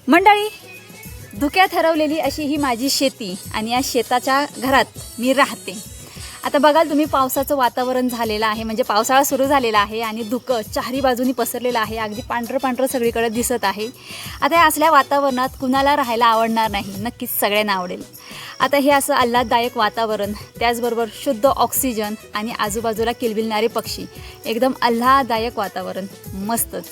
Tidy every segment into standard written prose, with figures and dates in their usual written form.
मंडळी, धुक्यात हरवलेली अशी ही माझी शेती आणि या शेताच्या घरात मी राहते. आता बघाल तुम्ही, पावसाचं वातावरण झालेलं आहे, म्हणजे पावसाळा सुरू झालेला आहे आणि धुकं चारी बाजूनी पसरलेलं आहे. अगदी पांढरं पांढरं सगळीकडे दिसत आहे. आता या असल्या वातावरणात कुणाला राहायला आवडणार नाही? नक्कीच सगळ्यांना आवडेल. आता हे असं आल्हाददायक वातावरण, त्याचबरोबर शुद्ध ऑक्सिजन आणि आजूबाजूला किलबिलणारे पक्षी, एकदम आल्हाददायक वातावरण, मस्तच.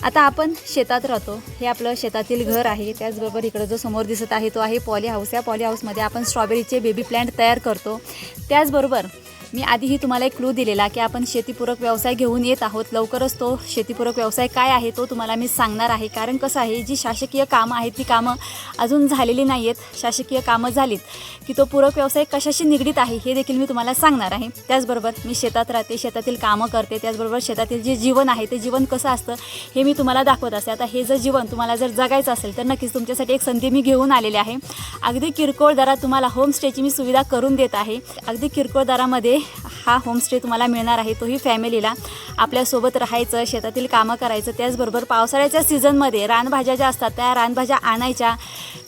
आता आपण शेतात राहतो. हे आपलं शेतातील घर आहे. त्याचबरोबर इकडं जो समोर दिसत आहे तो आहे पॉली हाऊस. या पॉली हाऊसमध्ये आपण स्ट्रॉबेरीचे बेबी प्लांट तयार करतो. त्याचबरोबर मी आधीही तुम्हाला एक क्लू दिलेला की आपण शेतीपूरक व्यवसाय घेऊन येत आहोत. लवकरच तो शेतीपूरक व्यवसाय काय आहे तो तुम्हाला मी सांगणार आहे. कारण कसं आहे, जी शासकीय कामं आहेत ती कामं अजून झालेली नाही आहेत. शासकीय कामं झालीत की तो पूरक व्यवसाय कशाशी निगडीत आहे हे देखील मी तुम्हाला सांगणार आहे. त्याचबरोबर मी शेतात राहते, शेतातील कामं करते. त्याचबरोबर शेतातील जे जीवन आहे ते जीवन कसं असतं हे मी तुम्हाला दाखवत असते. आता हे जर जीवन तुम्हाला जर जगायचं असेल तर नक्कीच तुमच्यासाठी एक संधी मी घेऊन आलेले आहे. अगदी किरकोळ दरात तुम्हाला होमस्टेची मी सुविधा करून देत आहे. अगदी किरकोळ दरामध्ये हा होमस्टे तुम्हाला मिळणार आहे. तोही फॅमिलीला आपल्यासोबत राहायचं, शेतातील कामं करायचं. त्याचबरोबर पावसाळ्याच्या सीझनमध्ये रानभाज्या ज्या असतात त्या रानभाज्या आणायच्या,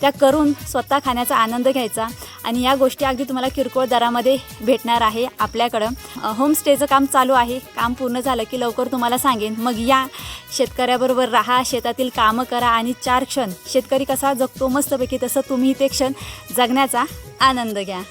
त्या करून स्वतः खाण्याचा आनंद घ्यायचा. आणि या गोष्टी अगदी तुम्हाला किरकोळ दरामध्ये भेटणार आहे आपल्याकडं. होमस्टेचं काम चालू आहे. काम पूर्ण झालं की लवकर तुम्हाला सांगेन. मग या शेतकऱ्याबरोबर राहा, शेतातील कामं करा आणि 4 क्षण शेतकरी कसा जगतो मस्तपैकी तसं तुम्ही ते क्षण जगण्याचा आनंद घ्या.